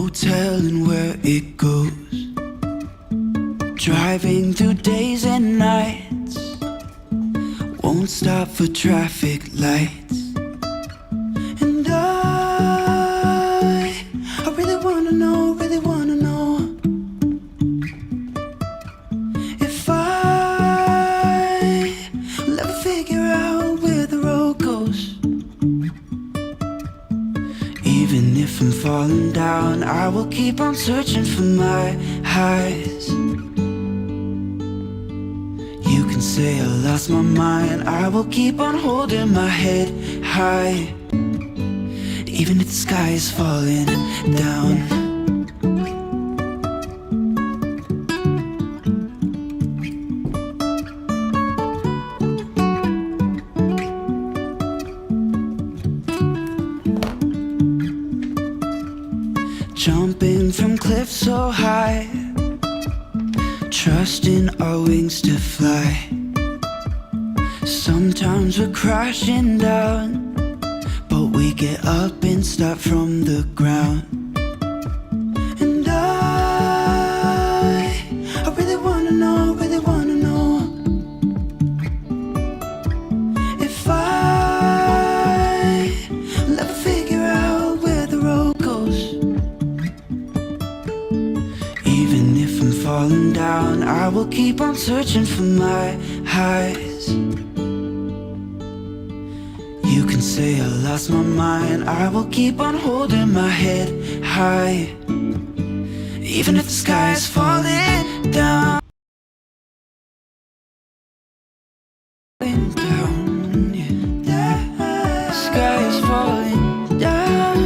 no telling where it goes. Driving through days and nights, won't stop for traffic lights. And I really wanna know, if I will ever figure out where the road goes. Even if I'm falling down, I will keep on searching for my highs. You can say I lost my mind, I will keep on holding my head high. Even if the sky is falling down. Jumping from cliffs so high, trusting our wings to fly. Sometimes we're crashing down, but we get up and start from the ground. And I really wanna know, if I will ever figure out where the road goes. Even if I'm falling down, I will keep on searching for my highs. You can say I lost my mind, I will keep on holding my head high. Even if the sky is falling down. Down, yeah. The sky is falling down.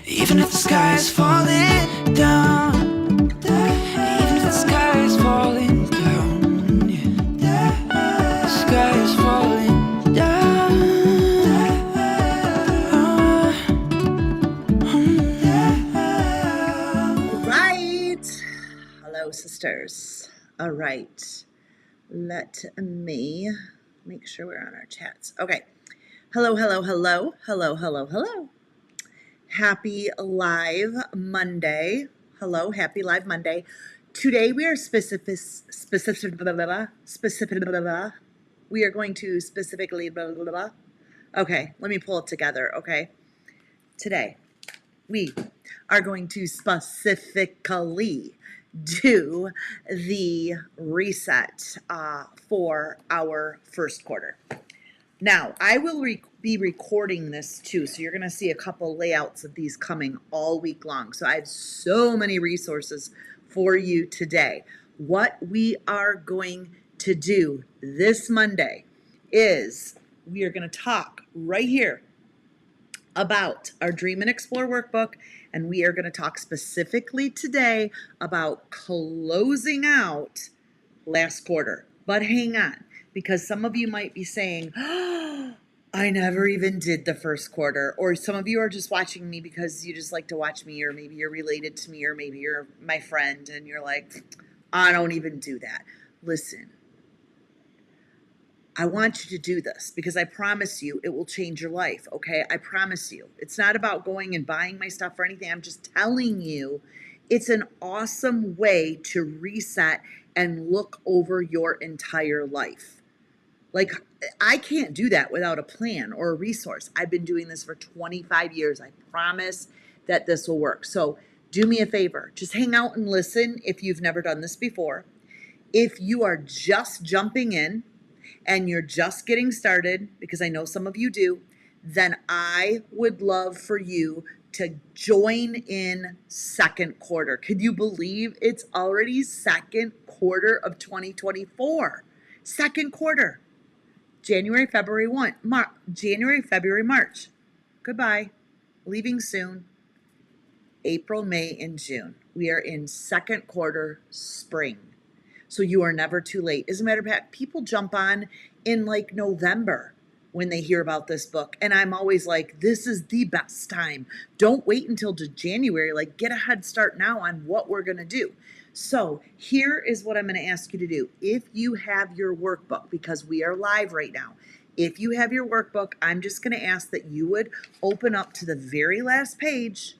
Even if the sky is falling down, even if the sky is falling down, yeah. The sky is falling down. Right. Hello, sisters. All right. Let me make sure we're on our chats. Okay. Hello. Happy Live Monday. Hello, happy Live Monday. Today we are we are going to specifically okay, let me pull it together, okay? Today we are going to specifically do the reset for our first quarter. Now, I will be recording this too, so you're going to see a couple layouts of these coming all week long. So I have so many resources for you today. What we are going to do this Monday is we are going to talk right here about our Dream and Explore workbook, and we are going to talk specifically today about closing out last quarter. But hang on, because some of you might be saying, oh, I never even did the first quarter. Or some of you are just watching me because you just like to watch me, or maybe you're related to me, or maybe you're my friend and you're like, I don't even do that. Listen, I want you to do this because I promise you it will change your life, okay? I promise you. It's not about going and buying my stuff or anything. I'm just telling you it's an awesome way to reset and look over your entire life. Like, I can't do that without a plan or a resource. I've been doing this for 25 years. I promise that this will work. So do me a favor. Just hang out and listen if you've never done this before. If you are just jumping in and you're just getting started, because I know some of you do, then I would love for you to join in second quarter. Could you believe it's already second quarter of 2024? Second quarter. January, February, March. Goodbye. Leaving soon. April, May, and June. We are in second quarter, spring. So you are never too late. As a matter of fact, people jump on in like November. when they hear about this book. And I'm always like, this is the best time. Don't wait until January. Like, get a head start now on what we're going to do. So here is what I'm going to ask you to do. If you have your workbook, because we are live right now, if you have your workbook, I'm just going to ask that you would open up to the very last page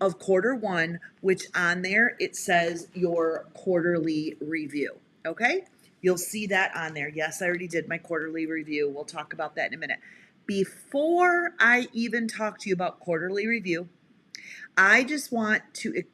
of quarter one, which on there it says your quarterly review. Okay? You'll see that on there. Yes, I already did my quarterly review. We'll talk about that in a minute. Before I even talk to you about quarterly review, I just want to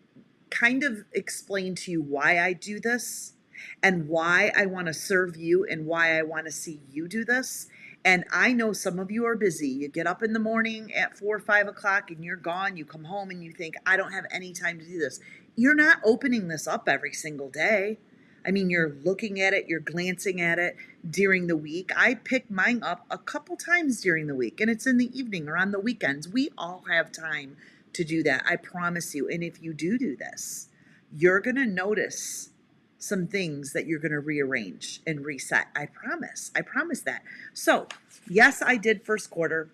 kind of explain to you why I do this and why I want to serve you and why I want to see you do this. And I know some of you are busy. You get up in the morning at 4 or 5 o'clock and you're gone. You come home and you think, I don't have any time to do this. You're not opening this up every single day. I mean, you're looking at it, you're glancing at it during the week. I pick mine up a couple times during the week, and it's in the evening or on the weekends. We all have time to do that, I promise you. And if you do this, you're going to notice some things that you're going to rearrange and reset. I promise that. So yes, I did first quarter.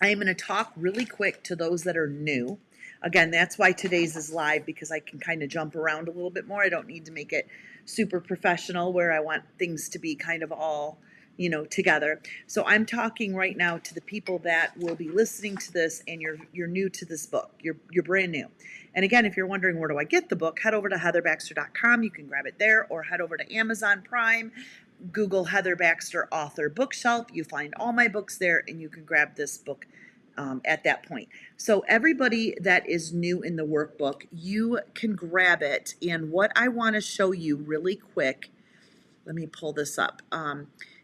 I am going to talk really quick to those that are new. Again, that's why today's is live, because I can kind of jump around a little bit more. I don't need to make it super professional where I want things to be kind of all, together. So I'm talking right now to the people that will be listening to this, and you're new to this book. You're brand new. And again, if you're wondering where do I get the book, head over to heatherbaxter.com. You can grab it there, or head over to Amazon Prime, Google Heather Baxter author bookshelf. You find all my books there, and you can grab this book at that point. So everybody that is new in the workbook, you can grab it. And what I want to show you really quick, let me pull this up.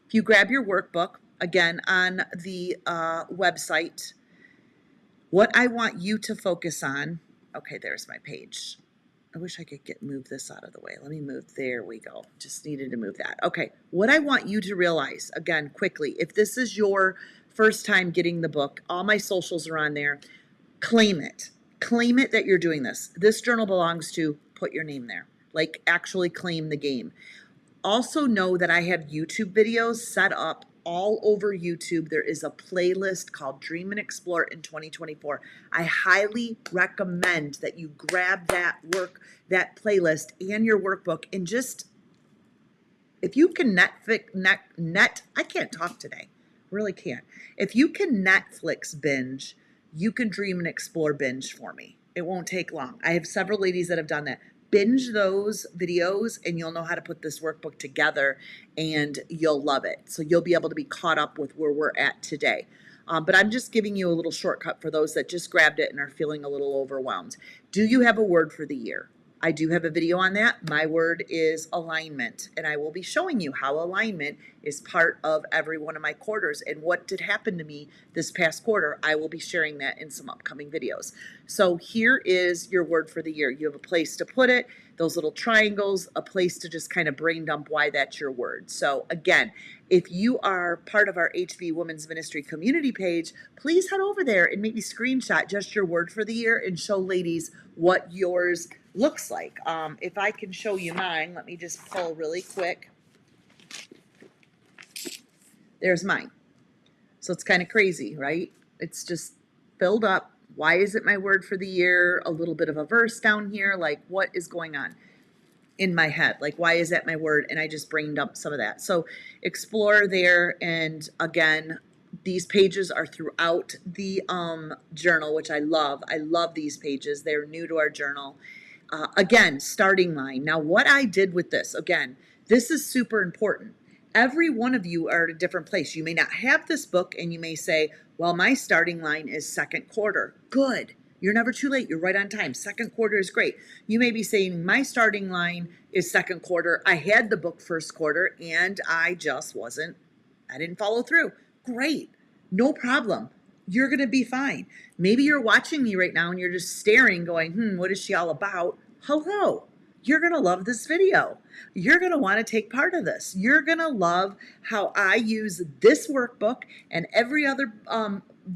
If you grab your workbook, again, on the website, what I want you to focus on, okay, there's my page. I wish I could move this out of the way. Let me move, there we go. Just needed to move that. Okay, what I want you to realize, again, quickly, if this is your first time getting the book, all my socials are on there. Claim it. Claim it that you're doing this. This journal belongs to, put your name there. Like, actually claim the game. Also know that I have YouTube videos set up all over YouTube. There is a playlist called Dream and Explore in 2024. I highly recommend that you grab that playlist and your workbook, and just, if you can I can't talk today. Really can't. If you can Netflix binge, you can Dream and Explore binge for me. It won't take long. I have several ladies that have done that. Binge those videos and you'll know how to put this workbook together, and you'll love it. So you'll be able to be caught up with where we're at today. But I'm just giving you a little shortcut for those that just grabbed it and are feeling a little overwhelmed. Do you have a word for the year? I do have a video on that. My word is alignment, and I will be showing you how alignment is part of every one of my quarters and what did happen to me this past quarter. I will be sharing that in some upcoming videos. So here is your word for the year. You have a place to put it, those little triangles, a place to just kind of brain dump why that's your word. So again, if you are part of our HB Women's Ministry community page, please head over there and maybe screenshot just your word for the year and show ladies what yours looks like. If I can show you mine, let me just pull really quick. There's mine. So it's kind of crazy, right? It's just filled up. Why is it my word for the year? A little bit of a verse down here. Like, what is going on in my head? Like, why is that my word? And I just brain dumped some of that. So explore there. And again, these pages are throughout the journal, which I love. I love these pages. They're new to our journal. Again, starting line. Now, what I did with this, again, this is super important. Every one of you are at a different place. You may not have this book, and you may say, well, my starting line is second quarter. Good. You're never too late. You're right on time. Second quarter is great. You may be saying, my starting line is second quarter. I had the book first quarter, and I didn't follow through. Great. No problem. You're going to be fine. Maybe you're watching me right now and you're just staring going, what is she all about? Hello. You're going to love this video. You're going to want to take part of this. You're going to love how I use this workbook and every other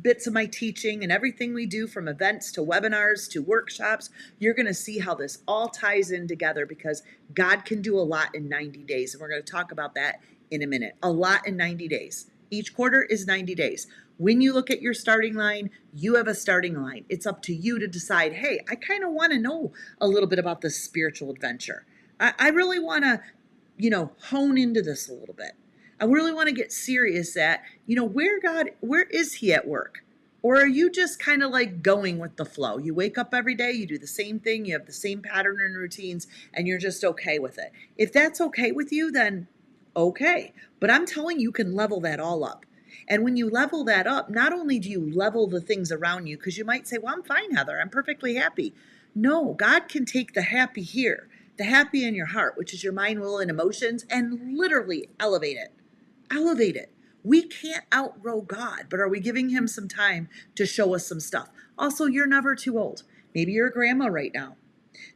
bits of my teaching and everything we do, from events to webinars to workshops. You're going to see how this all ties in together, because God can do a lot in 90 days. And we're going to talk about that in a minute. A lot in 90 days. Each quarter is 90 days. When you look at your starting line, you have a starting line. It's up to you to decide, hey, I kind of want to know a little bit about this spiritual adventure. I really want to, hone into this a little bit. I really want to get serious at, where is he at work? Or are you just kind of like going with the flow? You wake up every day, you do the same thing, you have the same pattern and routines, and you're just okay with it. If that's okay with you, then okay. But I'm telling you, you can level that all up. And when you level that up, not only do you level the things around you, because you might say, well, I'm fine, Heather, I'm perfectly happy. No, God can take the happy here, the happy in your heart, which is your mind, will, and emotions, and literally elevate it. Elevate it. We can't outgrow God, but are we giving him some time to show us some stuff? Also, you're never too old. Maybe you're a grandma right now.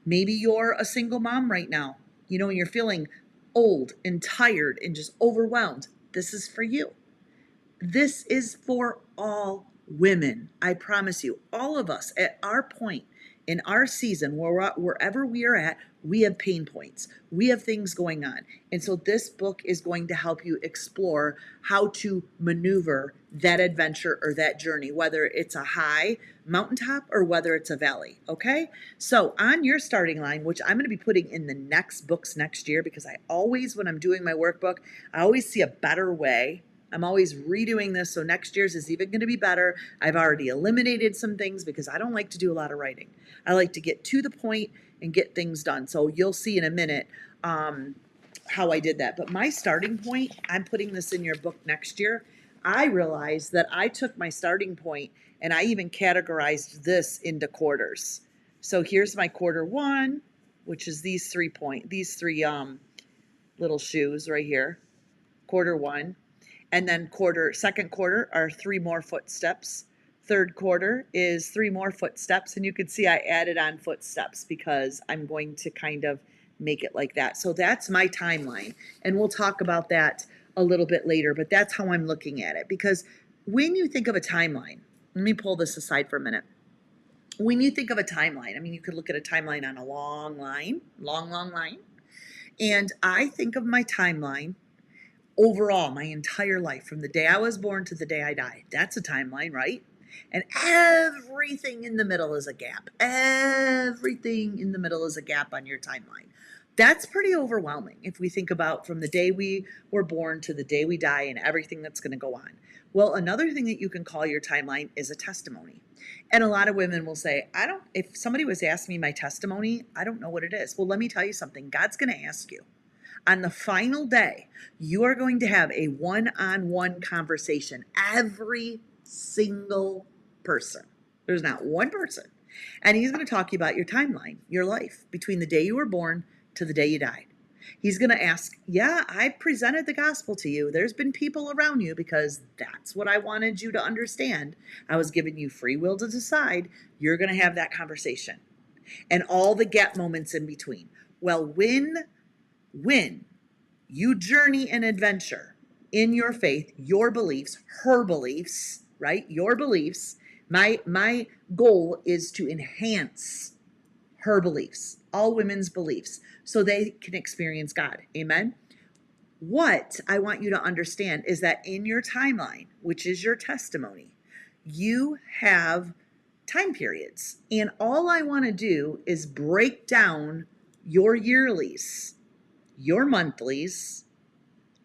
Maybe you're a single mom right now. And you're feeling old and tired and just overwhelmed. This is for you. This is for all women. I promise you, all of us at our point in our season, wherever we are at, we have pain points. We have things going on. And so this book is going to help you explore how to maneuver that adventure or that journey, whether it's a high mountaintop or whether it's a valley. Okay. So on your starting line, which I'm going to be putting in the next books next year, because I always, when I'm doing my workbook, I always see a better way. I'm always redoing this, so next year's is even going to be better. I've already eliminated some things because I don't like to do a lot of writing. I like to get to the point and get things done. So you'll see in a minute how I did that. But my starting point, I'm putting this in your book next year. I realized that I took my starting point and I even categorized this into quarters. So here's my quarter one, which is these three little shoes right here. Quarter one. And then second quarter are 3 more footsteps. Third quarter is 3 more footsteps. And you can see I added on footsteps because I'm going to kind of make it like that. So that's my timeline. And we'll talk about that a little bit later, but that's how I'm looking at it. Because when you think of a timeline, let me pull this aside for a minute. When you think of a timeline, you could look at a timeline on a long line. And I think of my timeline overall, my entire life, from the day I was born to the day I die. That's a timeline, right? And everything in the middle is a gap. Everything in the middle is a gap on your timeline. That's pretty overwhelming if we think about from the day we were born to the day we die and everything that's going to go on. Well, another thing that you can call your timeline is a testimony. And a lot of women will say, if somebody was asking me my testimony, I don't know what it is. Well, let me tell you something. God's going to ask you. On the final day, you are going to have a one-on-one conversation. Every single person. There's not one person. And he's going to talk to you about your timeline, your life, between the day you were born to the day you died. He's going to ask, I presented the gospel to you. There's been people around you because that's what I wanted you to understand. I was giving you free will to decide. You're going to have that conversation. And all the gap moments in between. Well, when you journey an adventure in your faith, your beliefs, her beliefs, right? Your beliefs. My goal is to enhance her beliefs, all women's beliefs, so they can experience God. Amen. What I want you to understand is that in your timeline, which is your testimony, you have time periods. And all I want to do is break down your yearlies, your monthlies,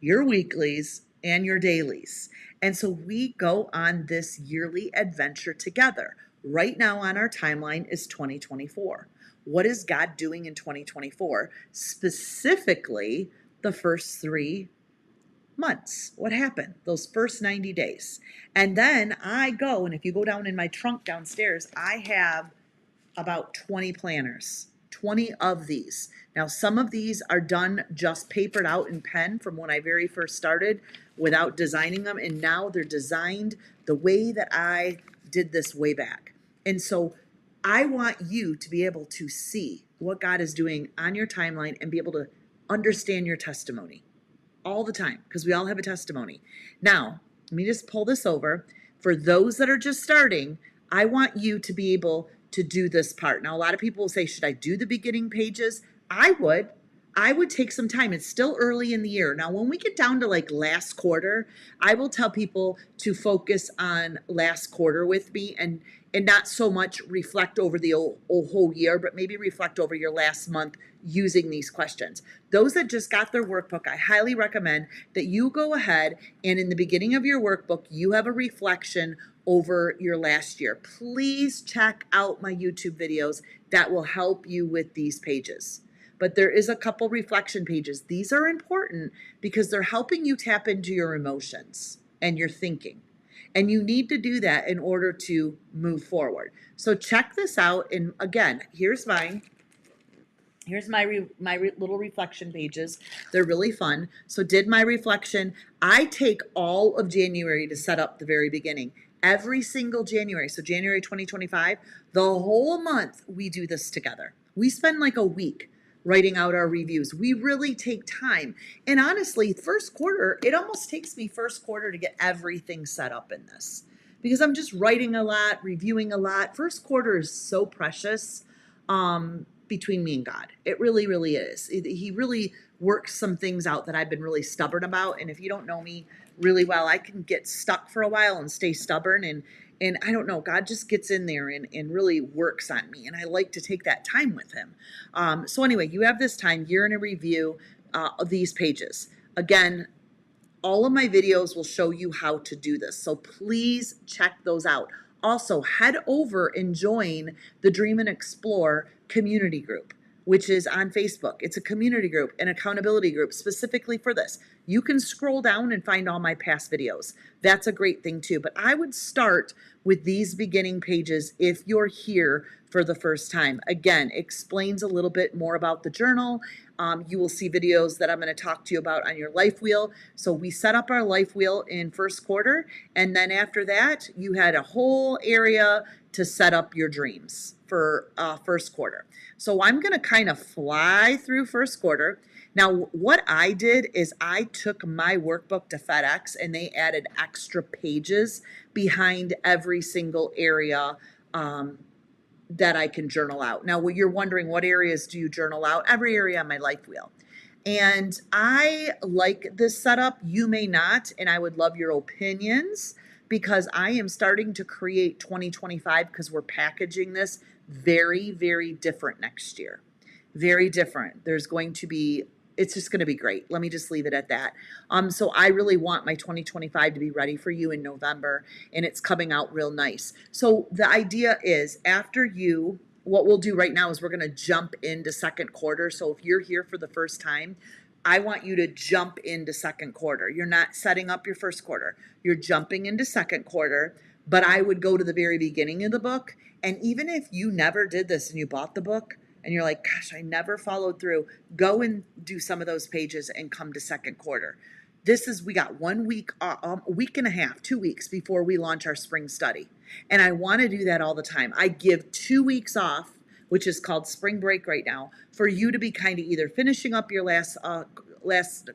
your weeklies, and your dailies. And so we go on this yearly adventure together. Right now on our timeline is 2024. What is God doing in 2024? Specifically, the first 3 months. What happened? Those first 90 days. And then I go, and if you go down in my trunk downstairs, I have about 20 planners. 20 of these. Now, some of these are done just papered out in pen from when I very first started without designing them. And now they're designed the way that I did this way back. And so I want you to be able to see what God is doing on your timeline and be able to understand your testimony all the time, because we all have a testimony. Now, let me just pull this over. For those that are just starting, I want you to be able to do this part. Now, a lot of people will say, should I do the beginning pages? I would. I would take some time. It's still early in the year. Now, when we get down to like last quarter, I will tell people to focus on last quarter with me and not so much reflect over the whole year, but maybe reflect over your last month using these questions. Those that just got their workbook, I highly recommend that you go ahead and in the beginning of your workbook, you have a reflection over your last year. Please check out my YouTube videos that will help you with these pages. But there is a couple reflection pages. These are important because they're helping you tap into your emotions and your thinking. And you need to do that in order to move forward. So check this out. And again, here's my little reflection pages. They're really fun. So did my reflection. I take all of January to set up the very beginning. Every single January. So January 2025, the whole month we do this together. We spend like a week writing out our reviews. We really take time. And honestly, first quarter, it almost takes me first quarter to get everything set up in this because I'm just writing a lot, reviewing a lot. First quarter is so precious between me and God. It really, really is. He really works some things out that I've been really stubborn about. And if you don't know me really well, I can get stuck for a while and stay stubborn and I don't know, God just gets in there and really works on me. And I like to take that time with him. So anyway, you have this time. You're in a review of these pages. Again, all of my videos will show you how to do this. So please check those out. Also, head over and join the Dream and Explore community group, which is on Facebook. It's a community group, an accountability group specifically for this. You can scroll down and find all my past videos. That's a great thing too. But I would start with these beginning pages if you're here for the first time. Again, explains a little bit more about the journal. You will see videos that I'm going to talk to you about on your life wheel. So we set up our life wheel in first quarter. And then after that, you had a whole area to set up your dreams for first quarter. So I'm going to kind of fly through first quarter. Now, what I did is I took my workbook to FedEx and they added extra pages behind every single area that I can journal out. Now, you're wondering, what areas do you journal out? Every area on my life wheel. And I like this setup. You may not, and I would love your opinions because I am starting to create 2025 because we're packaging this very, very different next year. Very different. There's going to be, it's just going to be great. Let me just leave it at that. So I really want my 2025 to be ready for you in November, and it's coming out real nice. So the idea is after you, what we'll do right now is we're going to jump into second quarter. So if you're here for the first time, I want you to jump into second quarter. You're not setting up your first quarter. You're jumping into second quarter, but I would go to the very beginning of the book. And even if you never did this and you bought the book and you're like, gosh, I never followed through, go and do some of those pages and come to second quarter. We got 1 week, a week and a half, 2 weeks before we launch our spring study. And I want to do that all the time. I give 2 weeks off, which is called spring break right now, for you to be kind of either finishing up your last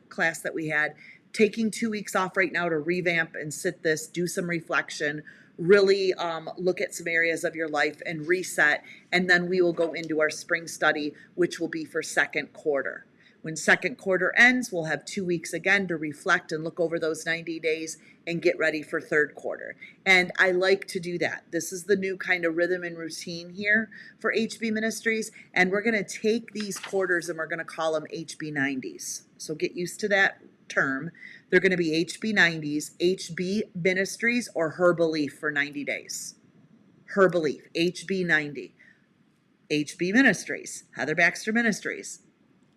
class that we had, taking 2 weeks off right now to revamp and sit this, do some reflection, really look at some areas of your life and reset. And then we will go into our spring study, which will be for second quarter. When second quarter ends, we'll have 2 weeks again to reflect and look over those 90 days and get ready for third quarter. And I like to do that. This is the new kind of rhythm and routine here for HB Ministries. And we're going to take these quarters and we're going to call them HB 90s. So get used to that term. They're going to be HB 90s, HB Ministries, or Her Belief for 90 days. Her Belief, HB 90. HB Ministries, Heather Baxter Ministries.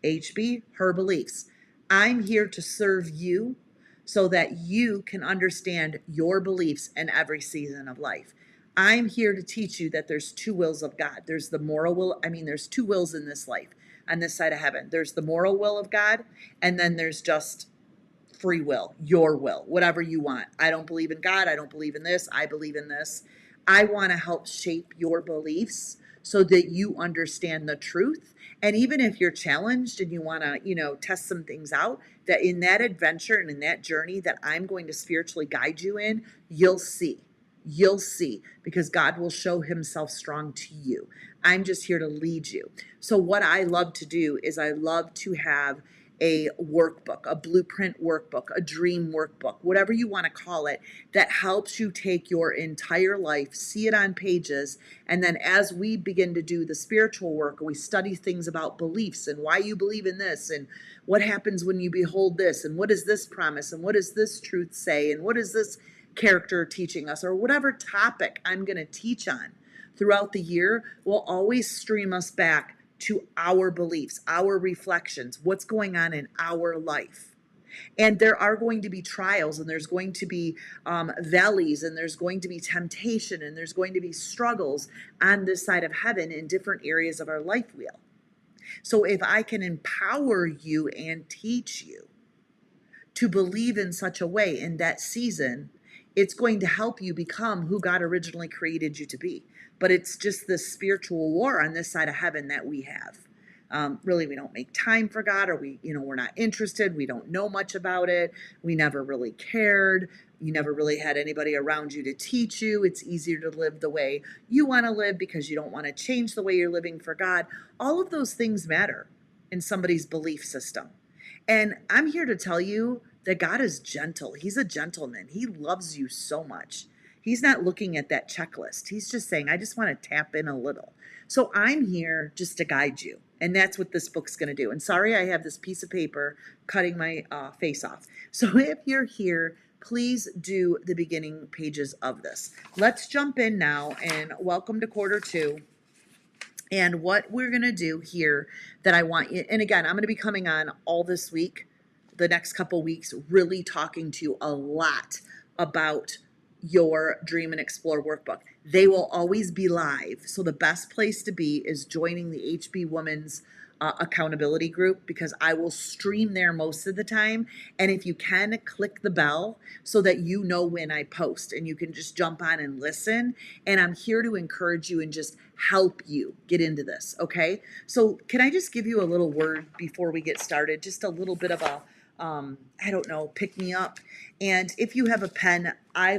HB, Her Beliefs. I'm here to serve you so that you can understand your beliefs in every season of life. I'm here to teach you that there's two wills of God. There's the moral will. There's two wills in this life on this side of heaven. There's the moral will of God, and then there's just free will, your will, whatever you want. I don't believe in God. I don't believe in this. I believe in this. I want to help shape your beliefs so that you understand the truth. And even if you're challenged and you want to, test some things out, that in that adventure and in that journey that I'm going to spiritually guide you in, you'll see, because God will show himself strong to you. I'm just here to lead you. So what I love to do is I love to have a workbook, a blueprint workbook, a dream workbook, whatever you want to call it, that helps you take your entire life, see it on pages, and then as we begin to do the spiritual work, we study things about beliefs and why you believe in this, and what happens when you behold this, and what is this promise, and what does this truth say, and what is this character teaching us, or whatever topic I'm going to teach on throughout the year will always stream us back to our beliefs, our reflections, what's going on in our life. And there are going to be trials, and there's going to be valleys, and there's going to be temptation, and there's going to be struggles on this side of heaven in different areas of our life wheel. So if I can empower you and teach you to believe in such a way in that season, it's going to help you become who God originally created you to be. But it's just this spiritual war on this side of heaven that we have. Really, we don't make time for God, or we're not interested. We don't know much about it. We never really cared. You never really had anybody around you to teach you. It's easier to live the way you want to live because you don't want to change the way you're living for God. All of those things matter in somebody's belief system. And I'm here to tell you that God is gentle. He's a gentleman. He loves you so much. He's not looking at that checklist. He's just saying, I just want to tap in a little. So I'm here just to guide you. And that's what this book's going to do. And sorry, I have this piece of paper cutting my face off. So if you're here, please do the beginning pages of this. Let's jump in now, and welcome to quarter 2. And what we're going to do here that I want you, and again, I'm going to be coming on all this week, the next couple weeks, really talking to you a lot about your Dream and Explore workbook. They will always be live. So the best place to be is joining the HB Women's accountability group, because I will stream there most of the time. And if you can, click the bell so that you know when I post, and you can just jump on and listen. And I'm here to encourage you and just help you get into this. Okay. So can I just give you a little word before we get started? Just a little bit of a pick me up. And if you have a pen, I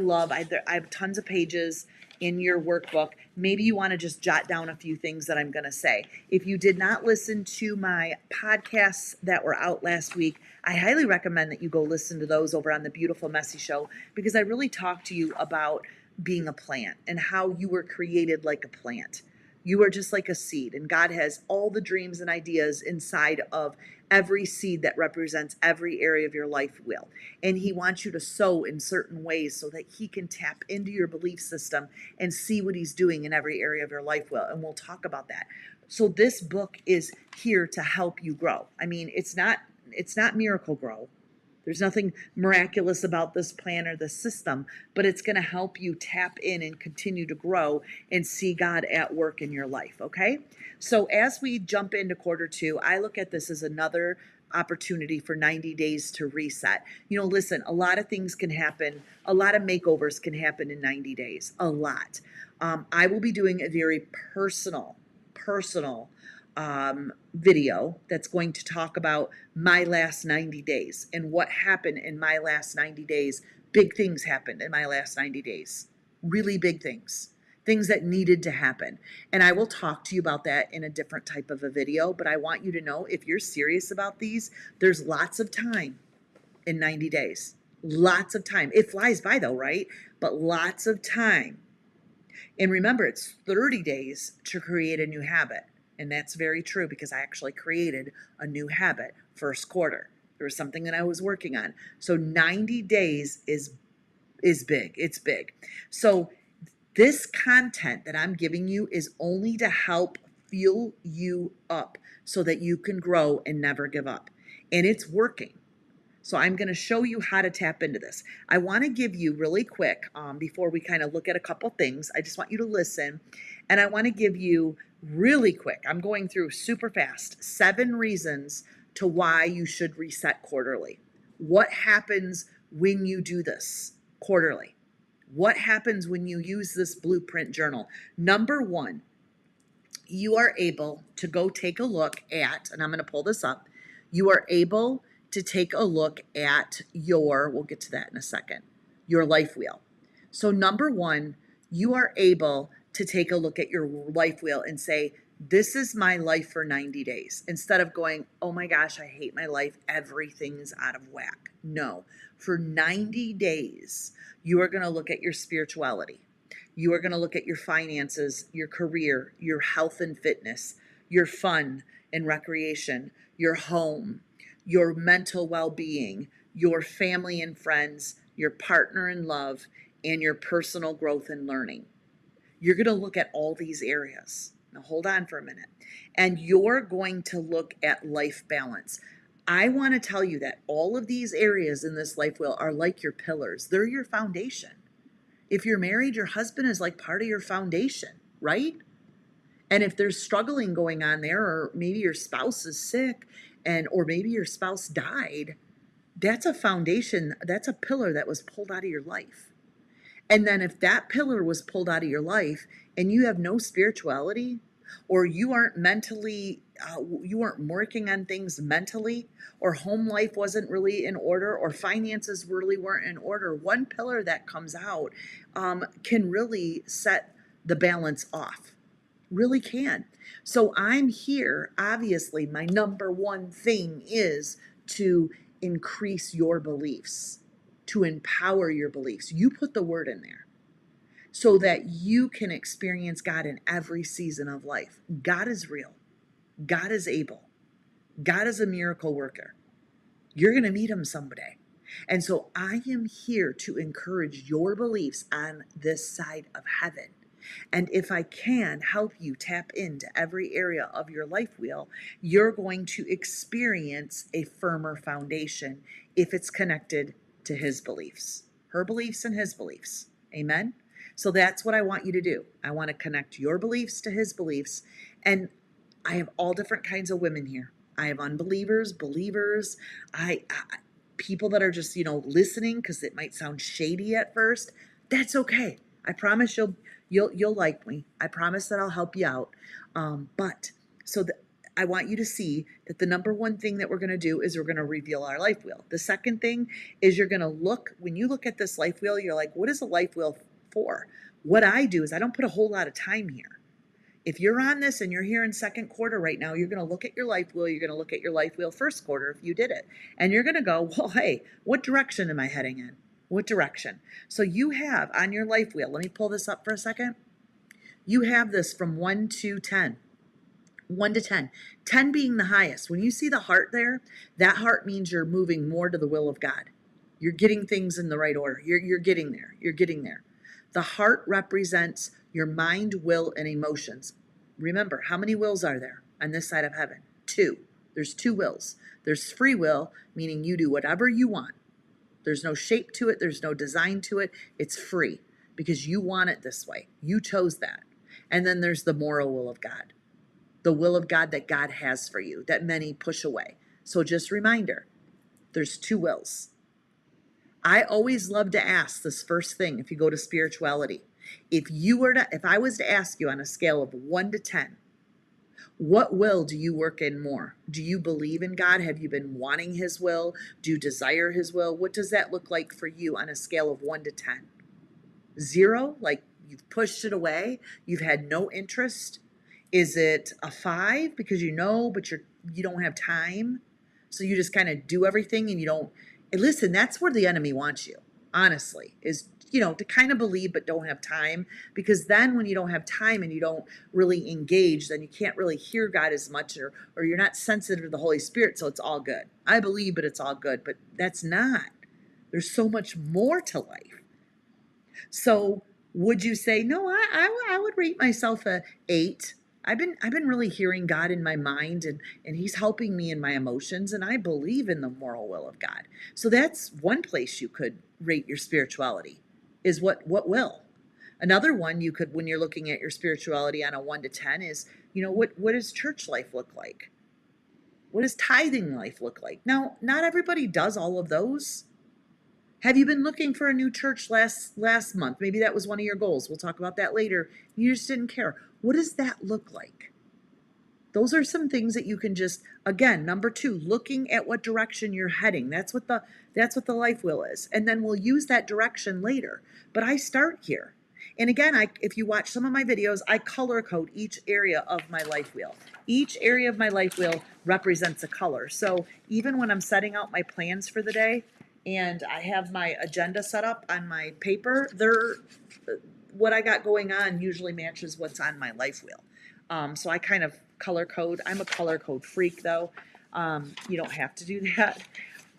have tons of pages in your workbook. Maybe you want to just jot down a few things that I'm going to say. If you did not listen to my podcasts that were out last week, I highly recommend that you go listen to those over on the Beautiful Messy Show, because I really talked to you about being a plant and how you were created like a plant. You are just like a seed, and God has all the dreams and ideas inside of every seed that represents every area of your life wheel. And He wants you to sow in certain ways so that He can tap into your belief system and see what He's doing in every area of your life wheel. And we'll talk about that. So this book is here to help you grow. I mean, it's not Miracle Grow. There's nothing miraculous about this plan or this system, but it's going to help you tap in and continue to grow and see God at work in your life, okay? So as we jump into quarter 2, I look at this as another opportunity for 90 days to reset. Listen, a lot of things can happen. A lot of makeovers can happen in 90 days, a lot. I will be doing a very personal video that's going to talk about my last 90 days and what happened in my last 90 days. Big things happened in my last 90 days. Really big things that needed to happen. And I will talk to you about that in a different type of a video. But I want you to know, if you're serious about these, there's lots of time in 90 days. Lots of time. It flies by though, right? But lots of time. And remember, it's 30 days to create a new habit. And that's very true, because I actually created a new habit first quarter. There was something that I was working on. So 90 days is big. It's big. So this content that I'm giving you is only to help fuel you up so that you can grow and never give up. And it's working. So I'm going to show you how to tap into this. I want to give you really quick, before we kind of look at a couple things, I just want you to listen. And I want to give you really quick, I'm going through super fast, 7 reasons to why you should reset quarterly. What happens when you do this quarterly? What happens when you use this blueprint journal? Number 1, you are able to go take a look at, and I'm going to pull this up, you are able to take a look at we'll get to that in a second, your life wheel. So number 1, you are able to take a look at your life wheel and say, this is my life for 90 days, instead of going, oh my gosh, I hate my life, everything's out of whack. No, for 90 days, you are going to look at your spirituality. You are going to look at your finances, your career, your health and fitness, your fun and recreation, your home, your mental well-being, your family and friends, your partner in love, and your personal growth and learning. You're going to look at all these areas. Now, hold on for a minute. And you're going to look at life balance. I want to tell you that all of these areas in this life wheel are like your pillars. They're your foundation. If you're married, your husband is like part of your foundation, right? And if there's struggling going on there, or maybe your spouse is sick, or maybe your spouse died, that's a foundation, that's a pillar that was pulled out of your life. And then if that pillar was pulled out of your life and you have no spirituality, or you aren't mentally, you weren't working on things mentally, or home life wasn't really in order, or finances really weren't in order, one pillar that comes out can really set the balance off. Really can. So I'm here, obviously, my number one thing is to increase your beliefs, to empower your beliefs. You put the word in there so that you can experience God in every season of life. God is real. God is able. God is a miracle worker. You're going to meet him someday. And so I am here to encourage your beliefs on this side of heaven. And if I can help you tap into every area of your life wheel, you're going to experience a firmer foundation if it's connected to his beliefs, her beliefs and his beliefs. Amen? So that's what I want you to do. I want to connect your beliefs to his beliefs. And I have all different kinds of women here. I have unbelievers, believers, people that are just, listening because it might sound shady at first. That's okay. I promise you'll like me. I promise that I'll help you out. I want you to see that the number one thing that we're going to do is we're going to reveal our life wheel. The second thing is you're going to look, when you look at this life wheel, you're like, what is a life wheel for? What I do is I don't put a whole lot of time here. If you're on this and you're here in second quarter right now, you're going to look at your life wheel. You're going to look at your life wheel first quarter if you did it. And you're going to go, well, hey, what direction am I heading in? What direction? So you have on your life wheel, let me pull this up for a second. You have this from 1 to 10. 1 to 10. 10 being the highest. When you see the heart there, that heart means you're moving more to the will of God. You're getting things in the right order. You're getting there. You're getting there. The heart represents your mind, will, and emotions. Remember, how many wills are there on this side of heaven? 2. There's 2 wills. There's free will, meaning you do whatever you want. There's no shape to it. There's no design to it. It's free because you want it this way. You chose that. And then there's the moral will of God, the will of God that God has for you that many push away. So just reminder, there's 2 wills. I always love to ask this first thing if you go to spirituality. If I was to ask you on a scale of 1 to 10, what will do you work in more? Do you believe in God? Have you been wanting his will? Do you desire his will? What does that look like for you on a scale of 1 to 10? 0, like you've pushed it away, you've had no interest. Is it a 5 because but you don't have time? So you just kind of do everything and you don't. And listen, that's where the enemy wants you, honestly, is, to kind of believe but don't have time. Because then when you don't have time and you don't really engage, then you can't really hear God as much, or you're not sensitive to the Holy Spirit, so it's all good. I believe, but it's all good. But that's not. There's so much more to life. So would you say, no, I would rate myself a 8. I've been really hearing God in my mind, and he's helping me in my emotions, and I believe in the moral will of God. So that's one place you could rate your spirituality, is what will. Another one you could, when you're looking at your spirituality on a 1 to 10, is, what does church life look like? What does tithing life look like? Now, not everybody does all of those. Have you been looking for a new church last month? Maybe that was one of your goals. We'll talk about that later. You just didn't care. What does that look like? Those are some things that you can just, again, number 2, looking at what direction you're heading. That's what the life wheel is. And then we'll use that direction later. But I start here. And again, if you watch some of my videos, I color code each area of my life wheel. Each area of my life wheel represents a color. So even when I'm setting out my plans for the day and I have my agenda set up on my paper, what I got going on usually matches what's on my life wheel. So I kind of color code. I'm a color code freak though. You don't have to do that.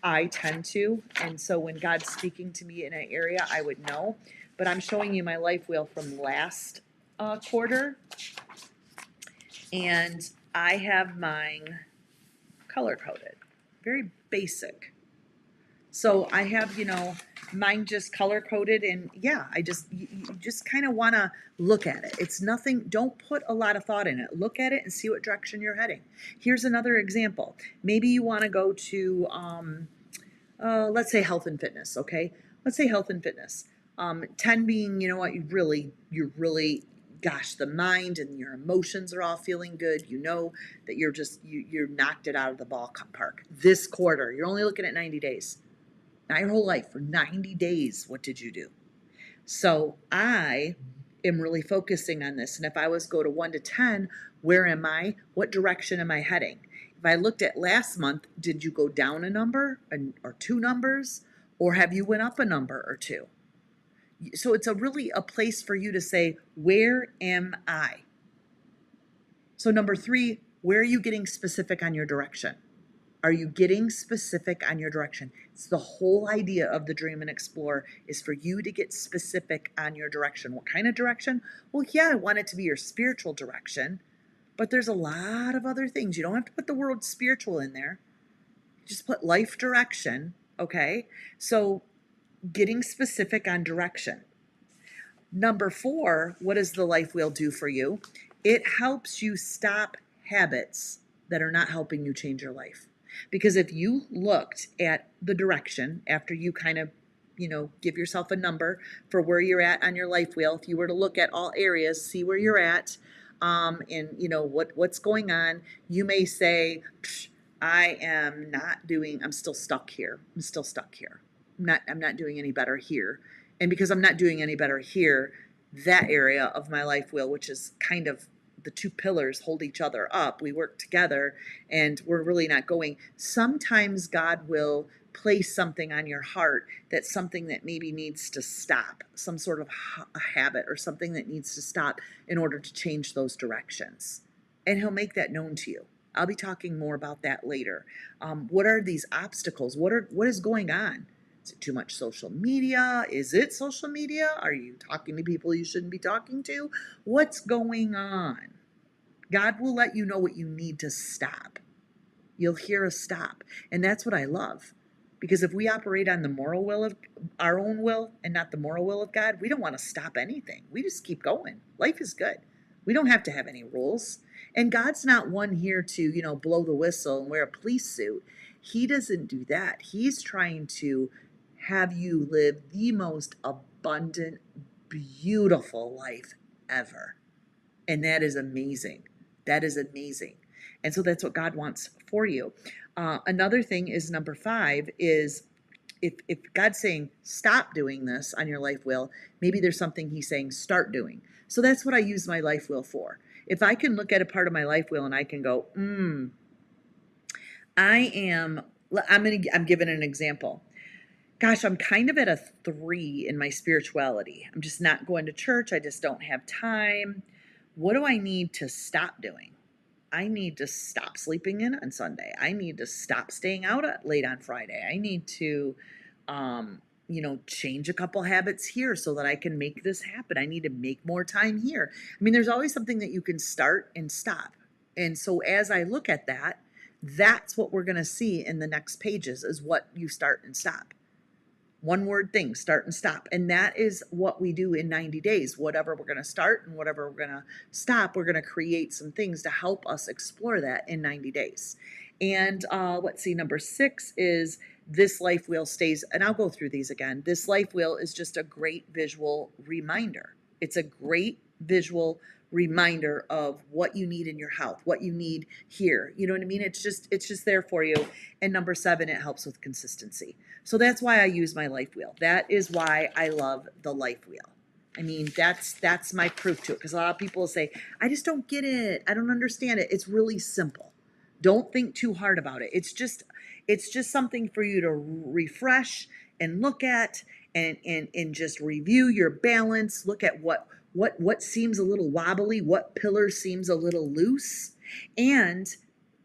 I tend to. And so when God's speaking to me in an area, I would know. But I'm showing you my life wheel from last quarter. And I have mine color coded. Very basic. So I have, mine just color coded, and yeah, you just kind of want to look at it. It's nothing, don't put a lot of thought in it. Look at it and see what direction you're heading. Here's another example. Maybe you want to go to, let's say health and fitness, okay? Let's say health and fitness. 10 being, you know what, you're really, gosh, the mind and your emotions are all feeling good. You know that you're knocked it out of the ballpark. This quarter, you're only looking at 90 days. Not your whole life, for 90 days, what did you do? So I am really focusing on this. And if I was go to 1 to 10, where am I? What direction am I heading? If I looked at last month, did you go down a number or 2 numbers? Or have you went up a number or 2? So it's really a place for you to say, where am I? So number 3, where are you getting specific on your direction? Are you getting specific on your direction? It's the whole idea of the Dream and Explore is for you to get specific on your direction. What kind of direction? Well, yeah, I want it to be your spiritual direction, but there's a lot of other things. You don't have to put the word spiritual in there. Just put life direction, okay? So getting specific on direction. Number 4, what does the life wheel do for you? It helps you stop habits that are not helping you change your life. Because if you looked at the direction after you kind of, give yourself a number for where you're at on your life wheel, if you were to look at all areas, see where you're at, and what's going on, you may say, I'm still stuck here. I'm not doing any better here. And because I'm not doing any better here, that area of my life wheel, which is kind of the 2 pillars hold each other up. We work together and we're really not going. Sometimes God will place something on your heart that's something that maybe needs to stop, some sort of a habit or something that needs to stop in order to change those directions. And he'll make that known to you. I'll be talking more about that later. What are these obstacles? What is going on? Is it too much social media? Is it social media? Are you talking to people you shouldn't be talking to? What's going on? God will let you know what you need to stop. You'll hear a stop. And that's what I love. Because if we operate on the moral will of our own will and not the moral will of God, we don't want to stop anything. We just keep going. Life is good. We don't have to have any rules. And God's not one here to, blow the whistle and wear a police suit. He doesn't do that. He's trying to have you live the most abundant, beautiful life ever. And that is amazing. That is amazing. And so that's what God wants for you. Another thing is number 5 is if God's saying stop doing this on your life wheel, maybe there's something he's saying start doing. So that's what I use my life wheel for. If I can look at a part of my life wheel and I can go, I'm giving an example. Gosh, I'm kind of at a 3 in my spirituality. I'm just not going to church. I just don't have time. What do I need to stop doing? I need to stop sleeping in on Sunday. I need to stop staying out late on Friday. I need to, change a couple habits here so that I can make this happen. I need to make more time here. I mean, there's always something that you can start and stop. And so as I look at that, that's what we're going to see in the next pages is what you start and stop. One word thing, start and stop. And that is what we do in 90 days. Whatever we're going to start and whatever we're going to stop, we're going to create some things to help us explore that in 90 days. And let's see, number 6 is this life wheel stays, and I'll go through these again. This life wheel is just a great visual reminder. It's a great visual reminder of what you need in your health, what you need here. You know what I mean? It's just there for you. And number 7, it helps with consistency. So that's why I use my life wheel. That is why I love the life wheel. I mean, that's my proof to it. Because a lot of people say, I just don't get it. I don't understand it. It's really simple. Don't think too hard about it. It's just something for you to refresh and look at and just review your balance. Look at what seems a little wobbly, what pillar seems a little loose. And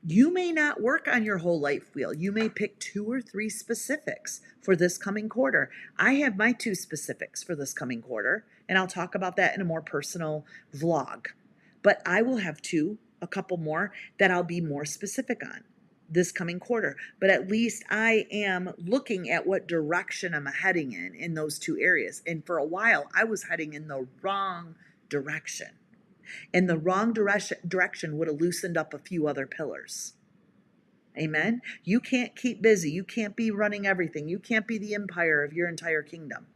you may not work on your whole life wheel. You may pick 2 or 3 specifics for this coming quarter. I have my 2 specifics for this coming quarter, and I'll talk about that in a more personal vlog. But I will have a couple more that I'll be more specific on this coming quarter. But at least I am looking at what direction I'm heading in those 2 areas. And for a while, I was heading in the wrong direction. And the wrong direction would have loosened up a few other pillars. Amen. You can't keep busy. You can't be running everything. You can't be the empire of your entire kingdom.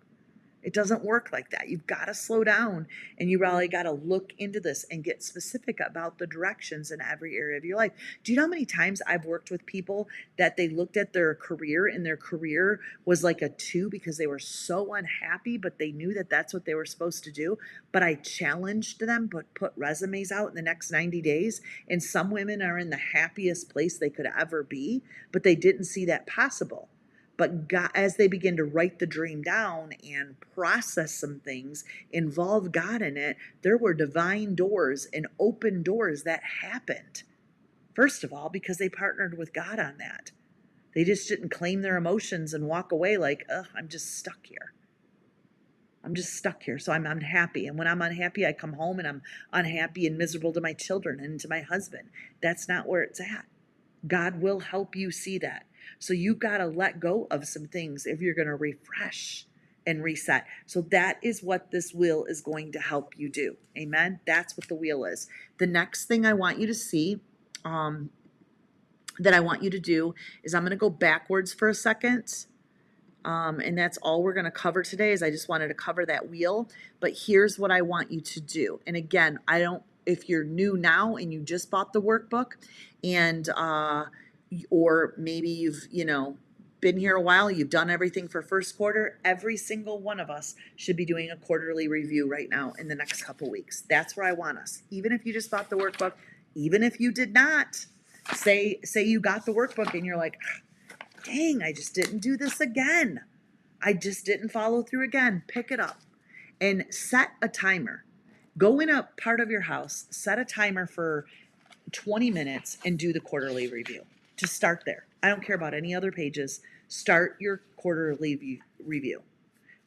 It doesn't work like that. You've got to slow down, and you really got to look into this and get specific about the directions in every area of your life. Do you know how many times I've worked with people that they looked at their career and their career was like a 2 because they were so unhappy, but they knew that that's what they were supposed to do. But I challenged them, but put resumes out in the next 90 days. And some women are in the happiest place they could ever be, but they didn't see that possible. But God, as they begin to write the dream down and process some things, involve God in it, there were divine doors and open doors that happened. First of all, because they partnered with God on that. They just didn't claim their emotions and walk away like, I'm just stuck here. I'm just stuck here, so I'm unhappy. And when I'm unhappy, I come home and I'm unhappy and miserable to my children and to my husband. That's not where it's at. God will help you see that. So you got to let go of some things if you're going to refresh and reset. So that is what this wheel is going to help you do. Amen. That's what the wheel is. The next thing I want you to see, that I want you to do is I'm going to go backwards for a second. And that's all we're going to cover today is I just wanted to cover that wheel. But here's what I want you to do. And again, if you're new now and you just bought the workbook and, or maybe you've, been here a while, you've done everything for first quarter, every single one of us should be doing a quarterly review right now in the next couple weeks. That's where I want us. Even if you just bought the workbook, even if you did not, say you got the workbook and you're like, dang, I just didn't do this again. I just didn't follow through again. Pick it up and set a timer. Go in a part of your house, set a timer for 20 minutes and do the quarterly review. Just start there. I don't care about any other pages. Start your quarterly review.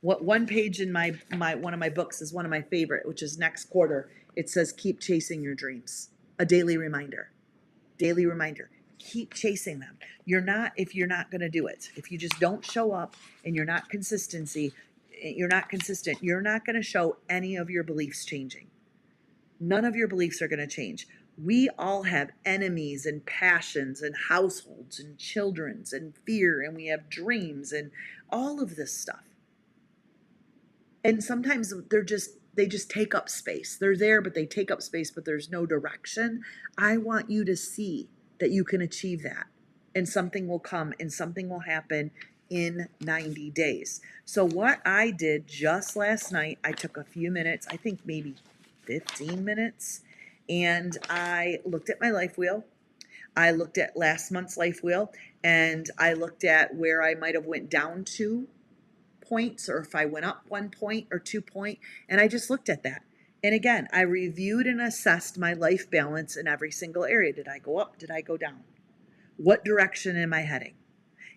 What one page in my one of my books is one of my favorite, which is next quarter. It says, keep chasing your dreams. A daily reminder. Daily reminder. Keep chasing them. If you're not going to do it. If you just don't show up and you're not consistent, you're not going to show any of your beliefs changing. None of your beliefs are going to change. We all have enemies and passions and households and children's and fear, and we have dreams and all of this stuff. And sometimes they just take up space. They're there, but they take up space, but there's no direction. I want you to see that you can achieve that, and something will come and something will happen in 90 days. So what I did just last night, I took a few minutes, I think maybe 15 minutes, and I looked at my life wheel. I looked at last month's life wheel, and I looked at where I might have went down 2 points, or if I went up 1 point or 2 point, and I just looked at that. And again, I reviewed and assessed my life balance in every single area. Did I go up? Did I go down? What direction am I heading?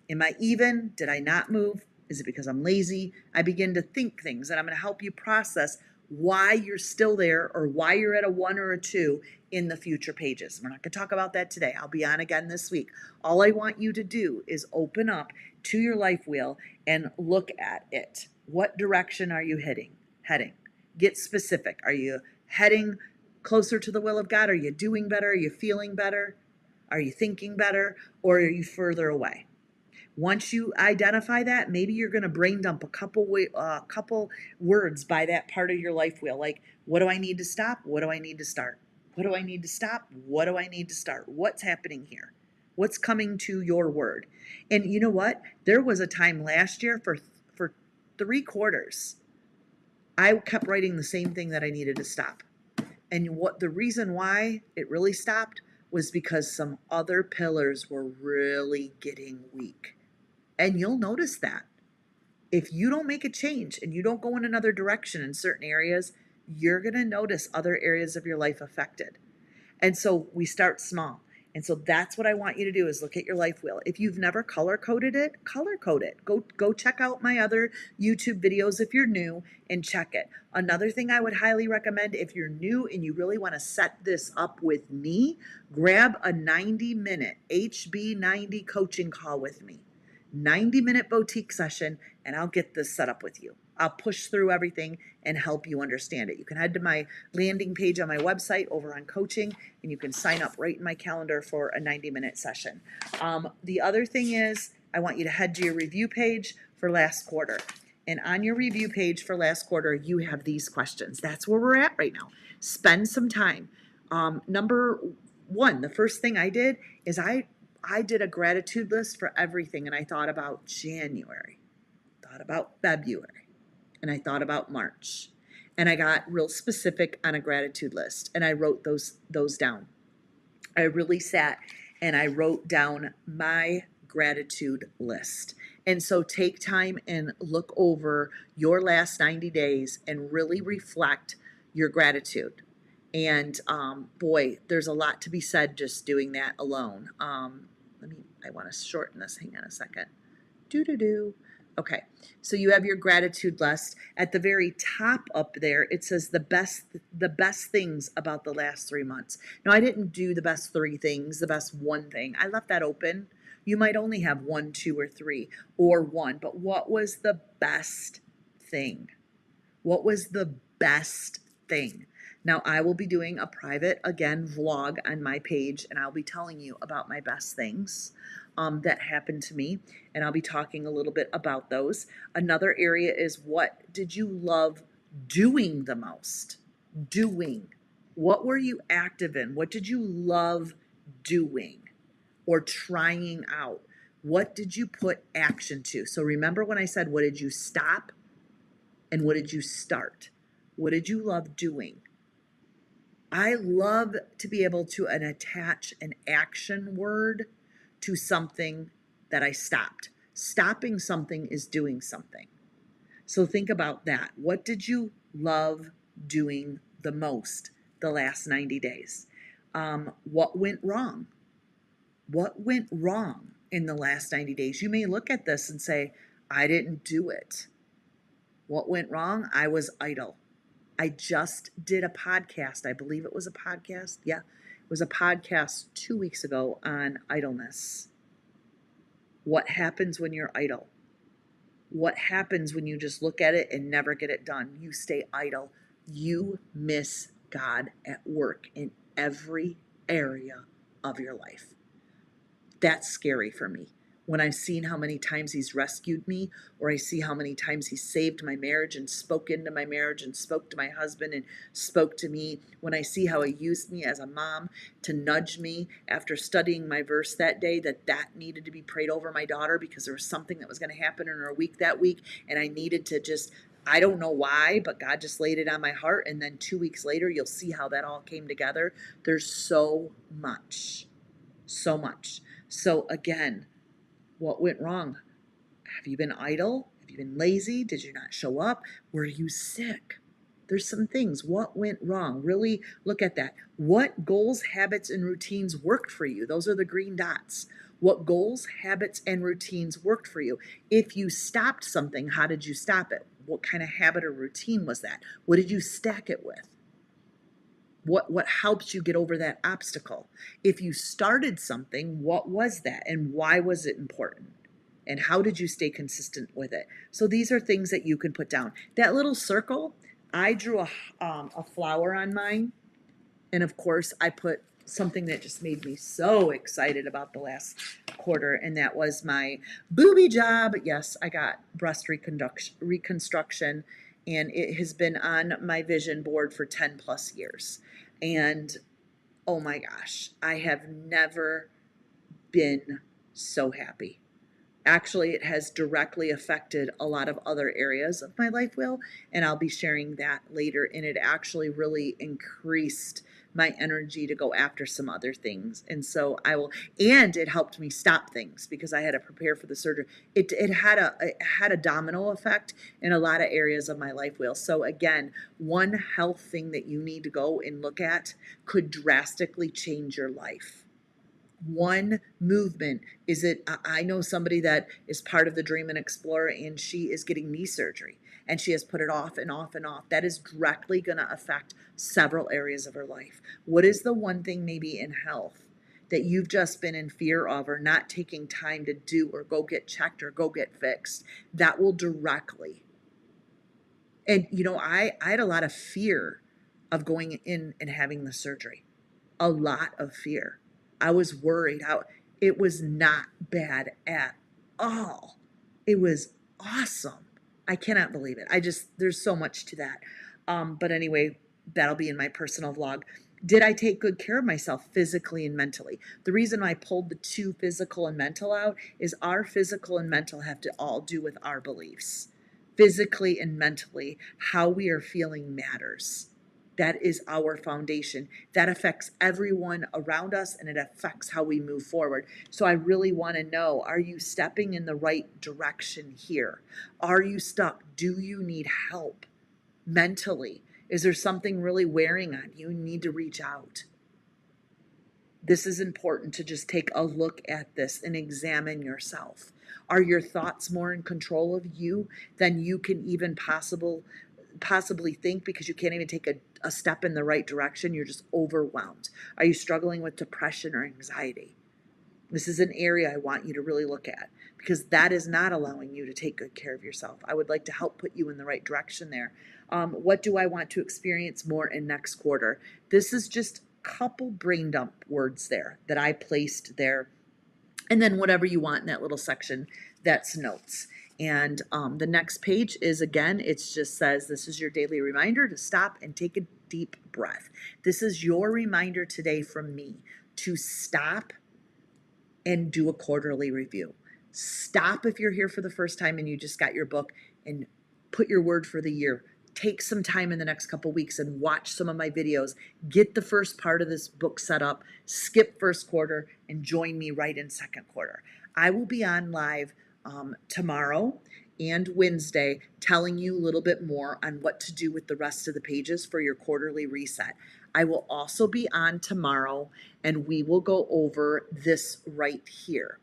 Am I even? Did I not move? Is it because I'm lazy? I begin to think things, and I'm going to help you process why you're still there or why you're at a 1 or a 2 in the future pages. We're not going to talk about that today. I'll be on again this week. All I want you to do is open up to your life wheel and look at it. What direction are you heading? Get specific. Are you heading closer to the will of God? Are you doing better? Are you feeling better? Are you thinking better? Or are you further away? Once you identify that, maybe you're going to brain dump a couple words by that part of your life wheel. Like, what do I need to stop? What do I need to start? What do I need to stop? What do I need to start? What's happening here? What's coming to your word? And you know what? There was a time last year for 3 quarters. I kept writing the same thing that I needed to stop. And what the reason why it really stopped was because some other pillars were really getting weak. And you'll notice that. If you don't make a change and you don't go in another direction in certain areas, you're going to notice other areas of your life affected. And so we start small. And so that's what I want you to do is look at your life wheel. If you've never color coded it, color code it. Go check out my other YouTube videos if you're new and check it. Another thing I would highly recommend if you're new and you really want to set this up with me, grab a 90-minute HB90 coaching call with me. 90-minute boutique session, and I'll get this set up with you. I'll push through everything and help you understand it. You can head to my landing page on my website over on coaching, and you can sign up right in my calendar for a 90-minute session. The other thing is I want you to head to your review page for last quarter. And on your review page for last quarter, you have these questions. That's where we're at right now. Spend some time. Number one, the first thing I did is I did a gratitude list for everything, and I thought about January, thought about February, and I thought about March. And I got real specific on a gratitude list, and I wrote those down. I really sat and I wrote down my gratitude list. And so take time and look over your last 90 days and really reflect your gratitude. And boy, there's a lot to be said just doing that alone. I want to shorten this. Hang on a second. Okay, so you have your gratitude list. At the very top up there, it says the best things about the last 3 months. Now, I didn't do the best 3 things, the best 1 thing. I left that open. You might only have 1, 2, or 3, or 1. But what was the best thing? What was the best thing? Now, I will be doing a private, again, vlog on my page, and I'll be telling you about my best things that happened to me, and I'll be talking a little bit about those. Another area is, what did you love doing the most? Doing. What were you active in? What did you love doing or trying out? What did you put action to? So remember when I said, what did you stop and what did you start? What did you love doing? I love to be able to attach an action word to something that I stopped. Stopping something is doing something. So think about that. What did you love doing the most the last 90 days? What went wrong? What went wrong in the last 90 days? You may look at this and say, I didn't do it. What went wrong? I was idle. I just did a podcast. I believe it was a podcast. Yeah, it was a podcast 2 weeks ago on idleness. What happens when you're idle? What happens when you just look at it and never get it done? You stay idle. You miss God at work in every area of your life. That's scary for me. When I've seen how many times he's rescued me, or I see how many times he saved my marriage and spoke into my marriage and spoke to my husband and spoke to me, when I see how he used me as a mom to nudge me after studying my verse that day, that needed to be prayed over my daughter because there was something that was going to happen in her week that week, and I needed to just, I don't know why, but God just laid it on my heart, and then 2 weeks later, you'll see how that all came together. There's so much. So again, what went wrong? Have you been idle? Have you been lazy? Did you not show up? Were you sick? There's some things. What went wrong? Really look at that. What goals, habits, and routines worked for you? Those are the green dots. What goals, habits, and routines worked for you? If you stopped something, how did you stop it? What kind of habit or routine was that? What did you stack it with? What helped you get over that obstacle? If you started something, what was that and why was it important? And how did you stay consistent with it? So these are things that you can put down. That little circle, I drew a flower on mine. And of course, I put something that just made me so excited about the last quarter, and that was my booby job. Yes, I got breast reconstruction, and it has been on my vision board for 10 plus years. And oh my gosh, I have never been so happy. Actually, it has directly affected a lot of other areas of my life wheel, and I'll be sharing that later. And it actually really increased my energy to go after some other things. And so I will, and it helped me stop things because I had to prepare for the surgery. It had a domino effect in a lot of areas of my life wheel. So again, one health thing that you need to go and look at could drastically change your life. One movement. Is it, I know somebody that is part of the Dream and Explorer, and she is getting knee surgery, and she has put it off and off and off. That is directly going to affect several areas of her life. What is the one thing maybe in health that you've just been in fear of or not taking time to do or go get checked or go get fixed? That will directly. And I had a lot of fear of going in and having the surgery. A lot of fear. I was worried. It was not bad at all. It was awesome. I cannot believe it. There's so much to that. But anyway, that'll be in my personal vlog. Did I take good care of myself physically and mentally? The reason I pulled the two, physical and mental, out is our physical and mental have to all do with our beliefs. Physically and mentally, how we are feeling matters. That is our foundation. That affects everyone around us, and it affects how we move forward. So I really want to know, are you stepping in the right direction here? Are you stuck? Do you need help mentally? Is there something really wearing on you? You need to reach out. This is important to just take a look at this and examine yourself. Are your thoughts more in control of you than you can even possibly think, because you can't even take a step in the right direction? You're just overwhelmed. Are you struggling with depression or anxiety? This is an area I want you to really look at, because that is not allowing you to take good care of yourself. I would like to help put you in the right direction there. What do I want to experience more in next quarter? This is just a couple brain dump words there that I placed there. And then whatever you want in that little section, that's notes. And the next page is, again, it just says, this is your daily reminder to stop and take a deep breath. This is your reminder today from me to stop and do a quarterly review. Stop if you're here for the first time and you just got your book, and put your word for the year. Take some time in the next couple weeks and watch some of my videos. Get the first part of this book set up, skip first quarter, and join me right in second quarter. I will be on live tomorrow and Wednesday, telling you a little bit more on what to do with the rest of the pages for your quarterly reset. I will also be on tomorrow, and we will go over this right here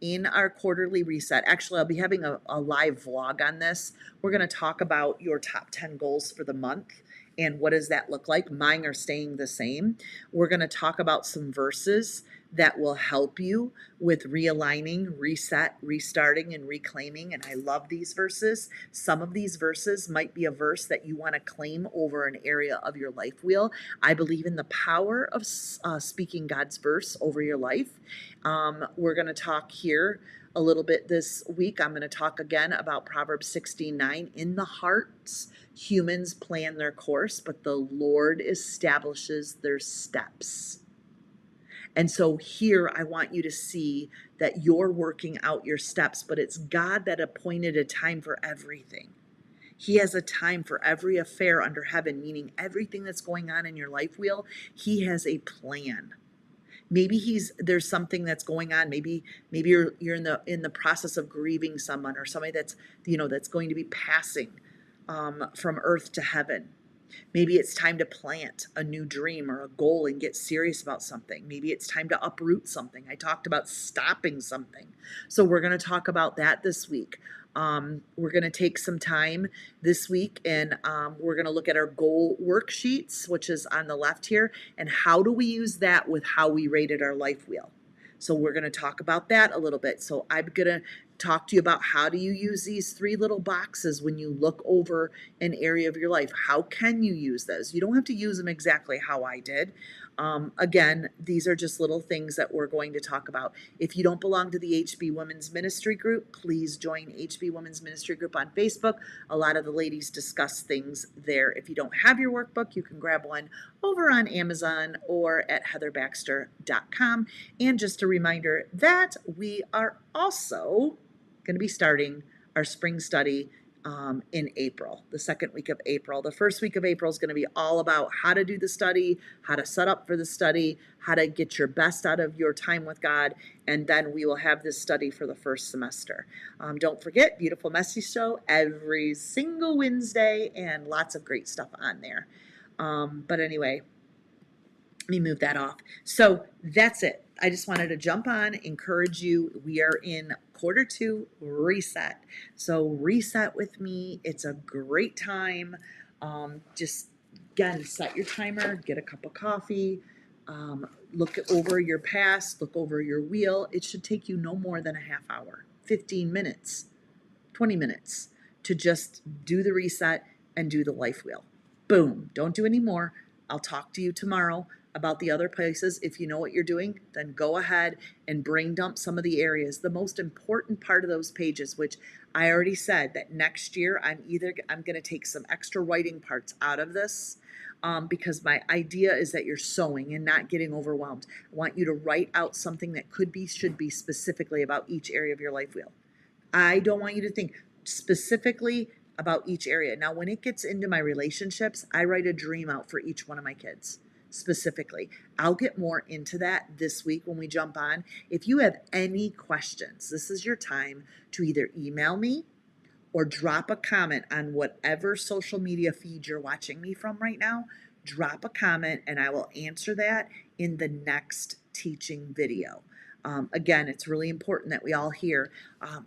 in our quarterly reset. Actually, I'll be having a live vlog on this. We're going to talk about your top 10 goals for the month and what does that look like. Mine are staying the same. We're going to talk about some verses that will help you with realigning, reset, restarting, and reclaiming. And I love these verses. Some of these verses might be a verse that you want to claim over an area of your life wheel. I believe in the power of speaking God's verse over your life. We're going to talk here a little bit this week. I'm going to talk again about Proverbs 16:9. In the hearts, humans plan their course, but the Lord establishes their steps. And so here I want you to see that you're working out your steps, but it's God that appointed a time for everything. He has a time for every affair under heaven, meaning everything that's going on in your life wheel. He has a plan. Maybe there's something that's going on. Maybe you're in the process of grieving someone, or somebody that's that's going to be passing from earth to heaven. Maybe it's time to plant a new dream or a goal and get serious about something. Maybe it's time to uproot something. I talked about stopping something. So we're going to talk about that this week. We're going to take some time this week, and we're going to look at our goal worksheets, which is on the left here, and how do we use that with how we rated our life wheel. So we're going to talk about that a little bit. So I'm going to talk to you about how do you use these three little boxes when you look over an area of your life. How can you use those? You don't have to use them exactly how I did. Again, these are just little things that we're going to talk about. If you don't belong to the HB Women's Ministry Group, please join HB Women's Ministry Group on Facebook. A lot of the ladies discuss things there. If you don't have your workbook, you can grab one over on Amazon or at heatherbaxter.com. And just a reminder that we are also going to be starting our spring study in April, the second week of April. The first week of April is going to be all about how to do the study, how to set up for the study, how to get your best out of your time with God, and then we will have this study for the first semester. Don't forget, Beautiful Messy Show every single Wednesday, and lots of great stuff on there. But anyway, let me move that off. So that's it. I just wanted to jump on, encourage you. We are in quarter 2 reset. So reset with me. It's a great time. Just again, set your timer, get a cup of coffee, look over your past, look over your wheel. It should take you no more than a half hour, 15 minutes, 20 minutes to just do the reset and do the life wheel. Boom. Don't do any more. I'll talk to you tomorrow about the other places. If you know what you're doing, then go ahead and brain dump some of the areas. The most important part of those pages, which I already said that next year I'm going to take some extra writing parts out of this because my idea is that you're sewing and not getting overwhelmed. I want you to write out something that should be specifically about each area of your life wheel. I don't want you to think specifically about each area. Now, when it gets into my relationships, I write a dream out for each one of my kids specifically. I'll get more into that this week when we jump on. If you have any questions, this is your time to either email me or drop a comment on whatever social media feed you're watching me from right now. Drop a comment and I will answer that in the next teaching video. Again, it's really important that we all hear.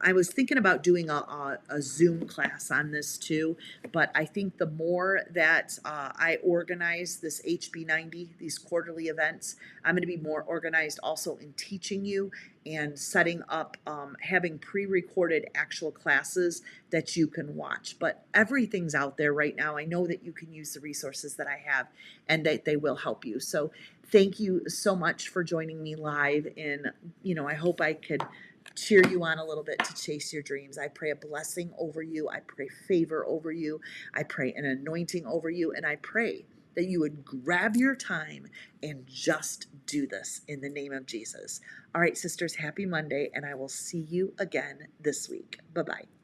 I was thinking about doing a Zoom class on this too, but I think the more that I organize this HB90, these quarterly events, I'm going to be more organized also in teaching you and setting up, having pre-recorded actual classes that you can watch. But everything's out there right now. I know that you can use the resources that I have and that they will help you. So thank you so much for joining me live. And, I hope I could cheer you on a little bit to chase your dreams. I pray a blessing over you. I pray favor over you. I pray an anointing over you. And I pray that you would grab your time and just do this in the name of Jesus. All right, sisters, happy Monday, and I will see you again this week. Bye-bye.